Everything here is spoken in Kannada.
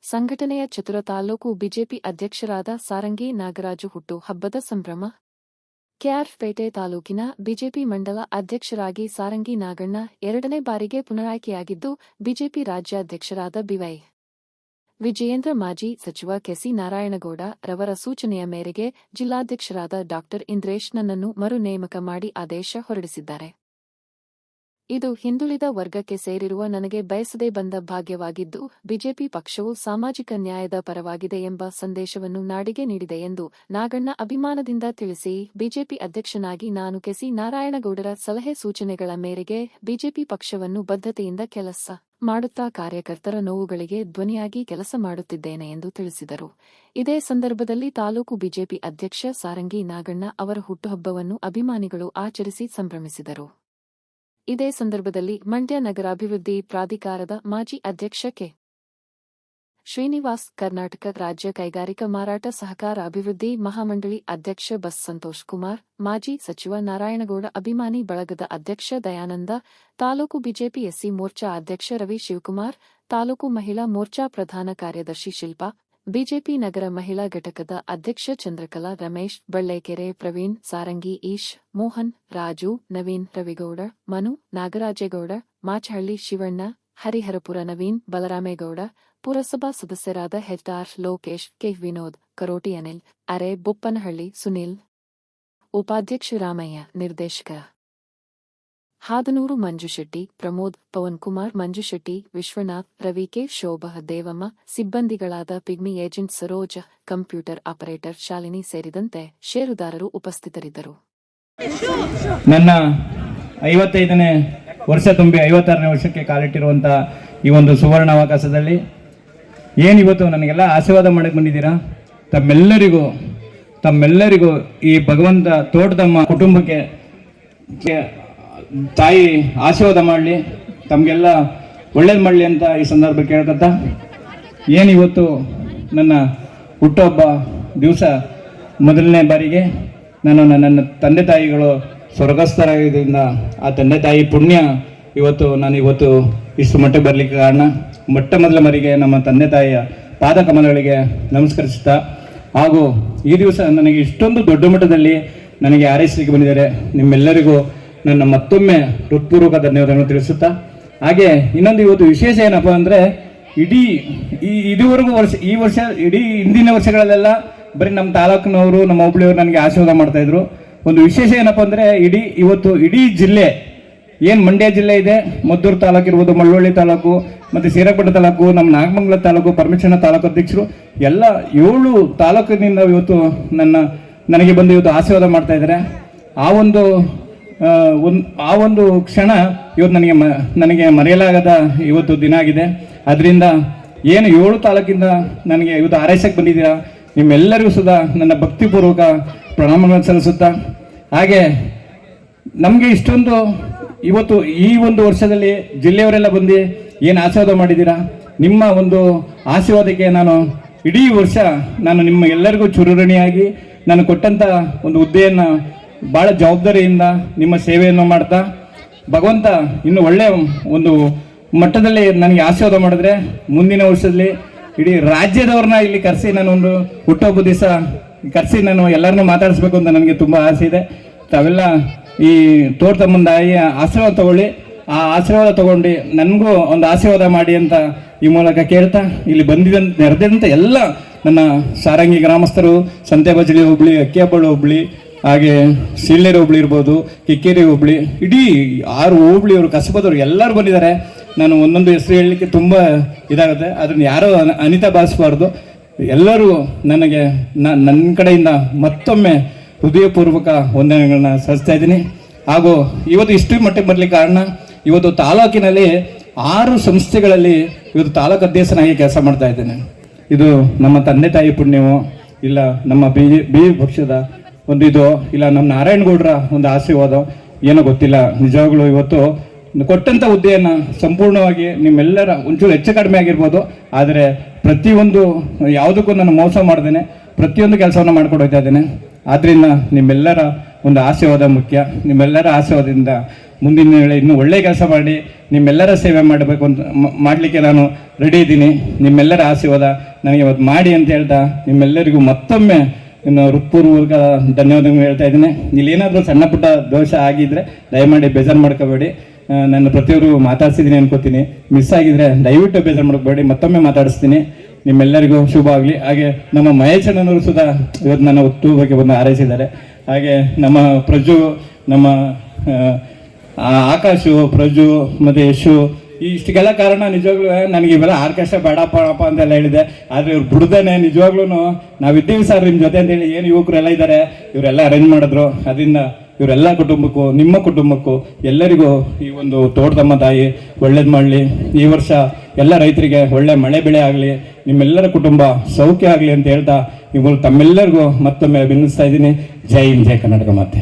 ಸಂಘಟನೆಯ ಚತುರ ತಾಲೂಕು ಬಿಜೆಪಿ ಅಧ್ಯಕ್ಷರಾದ ಸಾರಂಗಿ ನಾಗರಾಜು ಹುಟ್ಟು ಹಬ್ಬದ ಸಂಭ್ರಮ. ಕೆಆರ್ಪೇಟೆ ತಾಲೂಕಿನ ಬಿಜೆಪಿ ಮಂಡಲ ಅಧ್ಯಕ್ಷರಾಗಿ ಸಾರಂಗಿ ನಾಗಣ್ಣ 2ನೇ ಬಾರಿಗೆ ಪುನರಾಯ್ಕೆಯಾಗಿದ್ದು, ಬಿಜೆಪಿ ರಾಜ್ಯಾಧ್ಯಕ್ಷರಾದ ಬಿವೈ ವಿಜಯೇಂದ್ರ, ಮಾಜಿ ಸಚಿವ ಕೆಸಿ ನಾರಾಯಣಗೌಡ ರವರ ಸೂಚನೆಯ ಮೇರೆಗೆ ಜಿಲ್ಲಾಧ್ಯಕ್ಷರಾದ ಡಾ ಇಂದ್ರೇಶ್ ನನ್ನನ್ನು ಮರು ನೇಮಕ ಮಾಡಿ ಆದೇಶ ಹೊರಡಿಸಿದ್ದಾರೆ. ಇದು ಹಿಂದುಳಿದ ವರ್ಗಕ್ಕೆ ಸೇರಿರುವ ನನಗೆ ಬಯಸದೇ ಬಂದ ಭಾಗ್ಯವಾಗಿದ್ದು, ಬಿಜೆಪಿ ಪಕ್ಷವು ಸಾಮಾಜಿಕ ನ್ಯಾಯದ ಪರವಾಗಿದೆ ಎಂಬ ಸಂದೇಶವನ್ನು ನಾಡಿಗೆ ನೀಡಿದೆ ಎಂದು ನಾಗಣ್ಣ ಅಭಿಮಾನದಿಂದ ತಿಳಿಸಿ, ಬಿಜೆಪಿ ಅಧ್ಯಕ್ಷನಾಗಿ ನಾನು ಕೆಸಿ ನಾರಾಯಣಗೌಡರ ಸಲಹೆ ಸೂಚನೆಗಳ ಮೇರೆಗೆ ಬಿಜೆಪಿ ಪಕ್ಷವನ್ನು ಬದ್ಧತೆಯಿಂದ ಕೆಲಸ ಮಾಡುತ್ತಾ ಕಾರ್ಯಕರ್ತರ ನೋವುಗಳಿಗೆ ಧ್ವನಿಯಾಗಿ ಕೆಲಸ ಮಾಡುತ್ತಿದ್ದೇನೆ ಎಂದು ತಿಳಿಸಿದರು. ಇದೇ ಸಂದರ್ಭದಲ್ಲಿ ತಾಲೂಕು ಬಿಜೆಪಿ ಅಧ್ಯಕ್ಷ ಸಾರಂಗಿ ನಾಗಣ್ಣ ಅವರ ಹುಟ್ಟುಹಬ್ಬವನ್ನು ಅಭಿಮಾನಿಗಳು ಆಚರಿಸಿ ಸಂಭ್ರಮಿಸಿದರು. ಇದೇ ಸಂದರ್ಭದಲ್ಲಿ ಮಂಡ್ಯ ನಗರಾಭಿವೃದ್ಧಿ ಪ್ರಾಧಿಕಾರದ ಮಾಜಿ ಅಧ್ಯಕ್ಷ ಕೆ. ಶ್ರೀನಿವಾಸ್, ಕರ್ನಾಟಕ ರಾಜ್ಯ ಕೈಗಾರಿಕಾ ಮಾರಾಟ ಸಹಕಾರ ಅಭಿವೃದ್ಧಿ ಮಹಾಮಂಡಳಿ ಅಧ್ಯಕ್ಷ ಬಸ್ ಸಂತೋಷ್ ಕುಮಾರ್, ಮಾಜಿ ಸಚಿವ ನಾರಾಯಣಗೌಡ ಅಭಿಮಾನಿ ಬಳಗದ ಅಧ್ಯಕ್ಷ ದಯಾನಂದ, ತಾಲೂಕು ಬಿಜೆಪಿ ಎಸ್ಸಿ ಮೋರ್ಚಾ ಅಧ್ಯಕ್ಷ ರವಿ ಶಿವಕುಮಾರ್, ತಾಲೂಕು ಮಹಿಳಾ ಮೋರ್ಚಾ ಪ್ರಧಾನ ಕಾರ್ಯದರ್ಶಿ ಶಿಲ್ಪಾ, ಬಿಜೆಪಿ ನಗರ ಮಹಿಳಾ ಘಟಕದ ಅಧ್ಯಕ್ಷ ಚಂದ್ರಕಲಾ, ರಮೇಶ್, ಬಳ್ಳೇಕೆರೆ ಪ್ರವೀಣ್, ಸಾರಂಗಿ ಈಶ್, ಮೋಹನ್, ರಾಜು, ನವೀನ್, ರವಿಗೌಡ, ಮನು, ನಾಗರಾಜೇಗೌಡ, ಮಾಚಹಳ್ಳಿ ಶಿವಣ್ಣ, ಹರಿಹರಪುರ ನವೀನ್, ಬಲರಾಮೇಗೌಡ, ಪುರಸಭಾ ಸದಸ್ಯರಾದ ಹೆಚ್ಆರ್ ಲೋಕೇಶ್, ಕೆ. ವಿನೋದ್, ಕರೋಟಿ ಅನಿಲ್, ಅರೆ ಬೊಪ್ಪನಹಳ್ಳಿ ಸುನಿಲ್, ಉಪಾಧ್ಯಕ್ಷ ರಾಮಯ್ಯ, ನಿರ್ದೇಶಕ ಹಾದನೂರು ಮಂಜುಶೆಟ್ಟಿ, ಪ್ರಮೋದ್, ಪವನ್ಕುಮಾರ್, ಮಂಜುಶೆಟ್ಟಿ, ವಿಶ್ವನಾಥ್, ರವಿ, ಕೆ. ಶೋಭಾ, ದೇವಮ್ಮ, ಸಿಬ್ಬಂದಿಗಳಾದ pigmy agent Saroja, computer operator Shalini ಸೇರಿದಂತೆ ಷೇರುದಾರರು ಉಪಸ್ಥಿತರಿದ್ದರು. ನನ್ನ 55ನೇ ವರ್ಷ ತುಂಬಿ 56ನೇ ವರ್ಷಕ್ಕೆ ಕಾಲಿಟ್ಟಿರುವಂತಹ ಈ ಒಂದು ಸುವರ್ಣ ಅವಕಾಶದಲ್ಲಿ ಏನಿವತ್ತು ನನಗೆಲ್ಲ ಆಶೀರ್ವಾದ ಮಾಡಕ್ಕೆ ಬಂದಿದ್ದೀರಾ, ತಮ್ಮೆಲ್ಲರಿಗೂ ಈ ಭಗವಂತ ತೋಟದಮ್ಮ ಕುಟುಂಬಕ್ಕೆ ತಾಯಿ ಆಶೀರ್ವಾದ ಮಾಡಲಿ, ತಮಗೆಲ್ಲ ಒಳ್ಳೇದು ಮಾಡಲಿ ಅಂತ ಈ ಸಂದರ್ಭ ಕೇಳ್ಕೊತ, ಏನಿವತ್ತು ನನ್ನ ಹುಟ್ಟುಹಬ್ಬ ದಿವಸ ಮೊದಲನೇ ಬಾರಿಗೆ ನನ್ನ ತಂದೆ ತಾಯಿಗಳು ಸ್ವರ್ಗಸ್ಥರಾಗಿದ್ದರಿಂದ ಆ ತಂದೆ ತಾಯಿ ಪುಣ್ಯ ಇವತ್ತು ಇಷ್ಟು ಮಟ್ಟಕ್ಕೆ ಬರಲಿಕ್ಕೆ ಕಾರಣ. ಮೊಟ್ಟ ಮೊದಲ ಬಾರಿಗೆ ನಮ್ಮ ತಂದೆ ತಾಯಿಯ ಪಾದ ಕಮಲಗಳಿಗೆ ನಮಸ್ಕರಿಸುತ್ತಾ, ಹಾಗೂ ಈ ದಿವಸ ನನಗೆ ಇಷ್ಟೊಂದು ದೊಡ್ಡ ಮಟ್ಟದಲ್ಲಿ ನನಗೆ ಆರೈಸಲಿಕ್ಕೆ ಬಂದಿದ್ದಾರೆ, ನಿಮ್ಮೆಲ್ಲರಿಗೂ ನನ್ನ ಮತ್ತೊಮ್ಮೆ ಹೃತ್ಪೂರ್ವಕ ಧನ್ಯವಾದಗಳನ್ನು ತಿಳಿಸುತ್ತಾ, ಹಾಗೆ ಇನ್ನೊಂದು ಇವತ್ತು ವಿಶೇಷ ಏನಪ್ಪ ಅಂದರೆ, ಇದುವರೆಗೂ ಈ ವರ್ಷ ಇಡೀ ಹಿಂದಿನ ವರ್ಷಗಳಲ್ಲೆಲ್ಲ ಬರೀ ನಮ್ಮ ತಾಲೂಕಿನವರು, ನಮ್ಮ ಹೋಬಳಿಯವರು ನನಗೆ ಆಶೀರ್ವಾದ ಮಾಡ್ತಾಯಿದ್ರು. ಒಂದು ವಿಶೇಷ ಏನಪ್ಪ ಅಂದರೆ, ಇಡೀ ಜಿಲ್ಲೆ ಏನು ಮಂಡ್ಯ ಜಿಲ್ಲೆ ಇದೆ, ಮದ್ದೂರು ತಾಲೂಕು ಇರ್ಬೋದು, ಮಳವಳ್ಳಿ ತಾಲೂಕು ಮತ್ತು ಶ್ರೀರಂಗಪಟ್ಟಣ ತಾಲೂಕು, ನಮ್ಮ ನಾಗಮಂಗಲ ತಾಲೂಕು, ಪರಮೇಶ್ವರ ತಾಲೂಕು ಅಧ್ಯಕ್ಷರು ಎಲ್ಲ 7 ತಾಲೂಕಿನಿಂದ ಇವತ್ತು ನನಗೆ ಬಂದು ಇವತ್ತು ಆಶೀರ್ವಾದ ಮಾಡ್ತಾ ಇದ್ದಾರೆ. ಆ ಒಂದು ಕ್ಷಣ ಇವತ್ತು ನನಗೆ ಮರೆಯಲಾಗದ ಇವತ್ತು ದಿನ ಆಗಿದೆ. ಅದರಿಂದ ಏನು 7 ತಾಲೂಕಿಂದ ನನಗೆ ಇವತ್ತು ಆರೈಸಕ್ಕೆ ಬಂದಿದ್ದೀರಾ, ನಿಮ್ಮೆಲ್ಲರಿಗೂ ಸುಧಾ ನನ್ನ ಭಕ್ತಿಪೂರ್ವಕ ಪ್ರಣಾಮಗಳನ್ನು ಸಲ್ಲಿಸುತ್ತಾ, ಹಾಗೆ ನಮಗೆ ಇಷ್ಟೊಂದು ಇವತ್ತು ಈ ಒಂದು ವರ್ಷದಲ್ಲಿ ಜಿಲ್ಲೆಯವರೆಲ್ಲ ಬಂದು ಏನು ಆಶೀರ್ವಾದ ಮಾಡಿದ್ದೀರಾ, ನಿಮ್ಮ ಒಂದು ಆಶೀರ್ವಾದಕ್ಕೆ ನಾನು ಇಡೀ ವರ್ಷ ನಿಮ್ಮ ಎಲ್ಲರಿಗೂ ಚುರುರಣಿಯಾಗಿ ನಾನು ಕೊಟ್ಟಂಥ ಒಂದು ಹುದ್ದೆಯನ್ನು ಭಾಳ ಜವಾಬ್ದಾರಿಯಿಂದ ನಿಮ್ಮ ಸೇವೆಯನ್ನು ಮಾಡ್ತಾ, ಭಗವಂತ ಇನ್ನು ಒಳ್ಳೆಯ ಒಂದು ಮಟ್ಟದಲ್ಲಿ ನನಗೆ ಆಶೀರ್ವಾದ ಮಾಡಿದ್ರೆ ಮುಂದಿನ ವರ್ಷದಲ್ಲಿ ಇಡೀ ರಾಜ್ಯದವ್ರನ್ನ ಇಲ್ಲಿ ಕರೆಸಿ ನಾನೊಂದು ಹುಟ್ಟುಹಬ್ಬ ದಿವಸ ಕರೆಸಿ ನಾನು ಎಲ್ಲರನ್ನೂ ಮಾತಾಡಿಸ್ಬೇಕು ಅಂತ ನನಗೆ ತುಂಬ ಆಸೆ ಇದೆ. ತಾವೆಲ್ಲ ಈ ತೋಟದ ಆಶೀರ್ವಾದ ತಗೊಳ್ಳಿ, ಆ ಆಶೀರ್ವಾದ ತಗೊಂಡು ನನಗೂ ಒಂದು ಆಶೀರ್ವಾದ ಮಾಡಿ ಅಂತ ಈ ಮೂಲಕ ಕೇಳ್ತಾ, ಇಲ್ಲಿ ನೆರೆದಂಥ ಎಲ್ಲ ನನ್ನ ಸಾರಂಗಿ ಗ್ರಾಮಸ್ಥರು, ಸಂತೆಬಜಲಿ ಹೋಬಳಿ, ಅಕ್ಕಿಹಬ್ಬಳ ಹೋಬಳಿ, ಹಾಗೆ ಸಿಳ್ಳೆರೆ ಹೋಬಳಿ ಇರ್ಬೋದು, ಕಿಕ್ಕೇರಿ ಹೋಬಳಿ, ಇಡೀ 6 ಹೋಬಳಿಯವರು, ಕಸಬದವರು ಎಲ್ಲರೂ ಬಂದಿದ್ದಾರೆ. ನಾನು ಒಂದೊಂದು ಹೆಸರು ಹೇಳಲಿಕ್ಕೆ ತುಂಬ ಇದಾಗುತ್ತೆ, ಅದನ್ನು ಯಾರೂ ಅನಿತಾ ಭಾವಿಸಬಾರ್ದು. ಎಲ್ಲರೂ ನನಗೆ ನನ್ನ ಕಡೆಯಿಂದ ಮತ್ತೊಮ್ಮೆ ಹೃದಯಪೂರ್ವಕ ವಂದನೆಗಳನ್ನ ಸಲ್ಲಿಸ್ತಾ ಇದ್ದೀನಿ. ಹಾಗೂ ಇವತ್ತು ಇಷ್ಟು ಮಟ್ಟಿಗೆ ಬರಲಿಕ್ಕೆ ಕಾರಣ, ಇವತ್ತು ತಾಲೂಕಿನಲ್ಲಿ 6 ಸಂಸ್ಥೆಗಳಲ್ಲಿ ಇವತ್ತು ತಾಲೂಕು ಅಧ್ಯಕ್ಷನಾಗಿ ಕೆಲಸ ಮಾಡ್ತಾ ಇದ್ದೇನೆ. ಇದು ನಮ್ಮ ತಂದೆ ತಾಯಿ ಪುಣ್ಯವೋ, ಇಲ್ಲ ನಮ್ಮ ಬಿ ಪಕ್ಷದ ಒಂದು ಇದು, ಇಲ್ಲ ನಮ್ಮ ನಾರಾಯಣಗೌಡರ ಒಂದು ಆಶೀರ್ವಾದ, ಏನೋ ಗೊತ್ತಿಲ್ಲ. ನಿಜವಾಗ್ಲೂ ಇವತ್ತು ಕೊಟ್ಟಂಥ ಹುದ್ದೆಯನ್ನು ಸಂಪೂರ್ಣವಾಗಿ ನಿಮ್ಮೆಲ್ಲರ ಒಂಚೂರು ಹೆಚ್ಚು ಕಡಿಮೆ ಆಗಿರ್ಬೋದು, ಆದರೆ ಪ್ರತಿಯೊಂದು ಯಾವುದಕ್ಕೂ ನಾನು ಮೋಸ ಮಾಡ್ದೇನೆ ಪ್ರತಿಯೊಂದು ಕೆಲಸವನ್ನು ಮಾಡ್ಕೊಂಡು ಹೋಗ್ತಾ ಇದ್ದೇನೆ. ಆದ್ದರಿಂದ ನಿಮ್ಮೆಲ್ಲರ ಒಂದು ಆಶೀರ್ವಾದ ಮುಖ್ಯ. ನಿಮ್ಮೆಲ್ಲರ ಆಶೀರ್ವಾದದಿಂದ ಮುಂದಿನ ವೇಳೆ ಇನ್ನೂ ಒಳ್ಳೆ ಕೆಲಸ ಮಾಡಿ ನಿಮ್ಮೆಲ್ಲರ ಸೇವೆ ಮಾಡಬೇಕು ಅಂತ ಮಾಡಲಿಕ್ಕೆ ನಾನು ರೆಡಿ ಇದ್ದೀನಿ. ನಿಮ್ಮೆಲ್ಲರ ಆಶೀರ್ವಾದ ನನಗೆ ಇವತ್ತು ಮಾಡಿ ಅಂತ ಹೇಳ್ತಾ ನಿಮ್ಮೆಲ್ಲರಿಗೂ ಮತ್ತೊಮ್ಮೆ ಇನ್ನು ಹೃತ್ಪೂರ್ವಕ ಧನ್ಯವಾದಗಳು ಹೇಳ್ತಾ ಇದ್ದೀನಿ. ಇಲ್ಲಿ ಏನಾದರೂ ಸಣ್ಣ ಪುಟ್ಟ ದೋಷ ಆಗಿದ್ದರೆ ದಯಮಾಡಿ ಬೇಜಾರು ಮಾಡ್ಕೋಬೇಡಿ. ನನ್ನ ಪ್ರತಿಯೊಬ್ಬರು ಮಾತಾಡ್ಸಿದ್ದೀನಿ ಅನ್ಕೋತೀನಿ. ಮಿಸ್ ಆಗಿದ್ರೆ ದಯವಿಟ್ಟು ಬೇಜಾರು ಮಾಡ್ಕೋಬೇಡಿ. ಮತ್ತೊಮ್ಮೆ ಮಾತಾಡಿಸ್ತೀನಿ. ನಿಮ್ಮೆಲ್ಲರಿಗೂ ಶುಭ ಆಗಲಿ. ಹಾಗೆ ನಮ್ಮ ಮಹೇಶಣ್ಣನವರು ಸುಧಾ ಇವತ್ತು ನನ್ನ ಹುಟ್ಟುಹಬ್ಬಕ್ಕೆ ಬಂದು ಹಾರೈಸಿದ್ದಾರೆ. ಹಾಗೆ ನಮ್ಮ ಪ್ರಜು, ನಮ್ಮ ಆಕಾಶು, ಪ್ರಜು ಮತ್ತು ಯಶು, ಇಷ್ಟಕ್ಕೆಲ್ಲ ಕಾರಣ ನಿಜವಾಗ್ಲೂ ನನಗೆ ಇವೆಲ್ಲ ಆರ್ಕೆಸ್ಟ್ರಾ ಬೇಡಪ್ಪ ಅಂತೆಲ್ಲ ಹೇಳಿದೆ. ಆದರೆ ಇವ್ರು ಬಿಡ್ದೇನೆ ನಿಜವಾಗ್ಲೂ ನಾವಿದ್ದೀವಿ ಸರ್ ನಿಮ್ಮ ಜೊತೆ ಅಂತೇಳಿ ಏನು ಯುವಕರೆಲ್ಲ ಇದ್ದಾರೆ ಇವರೆಲ್ಲ ಅರೇಂಜ್ ಮಾಡಿದ್ರು. ಅದರಿಂದ ಇವರೆಲ್ಲ ಕುಟುಂಬಕ್ಕೂ ನಿಮ್ಮ ಕುಟುಂಬಕ್ಕೂ ಎಲ್ಲರಿಗೂ ಈ ಒಂದು ತೋಟದಮ್ಮ ತಾಯಿ ಒಳ್ಳೇದು ಮಾಡಲಿ. ಈ ವರ್ಷ ಎಲ್ಲ ರೈತರಿಗೆ ಒಳ್ಳೆ ಮಳೆ ಬೆಳೆ ಆಗಲಿ, ನಿಮ್ಮೆಲ್ಲರ ಕುಟುಂಬ ಸೌಖ್ಯ ಆಗಲಿ ಅಂತ ಹೇಳ್ತಾ ಇವರು ತಮ್ಮೆಲ್ಲರಿಗೂ ಮತ್ತೊಮ್ಮೆ ಅಭಿನಂದಿಸ್ತಾ ಇದ್ದೀನಿ. ಜೈ ಹಿಂದ್, ಜೈ ಕರ್ನಾಟಕ ಮಾತೆ.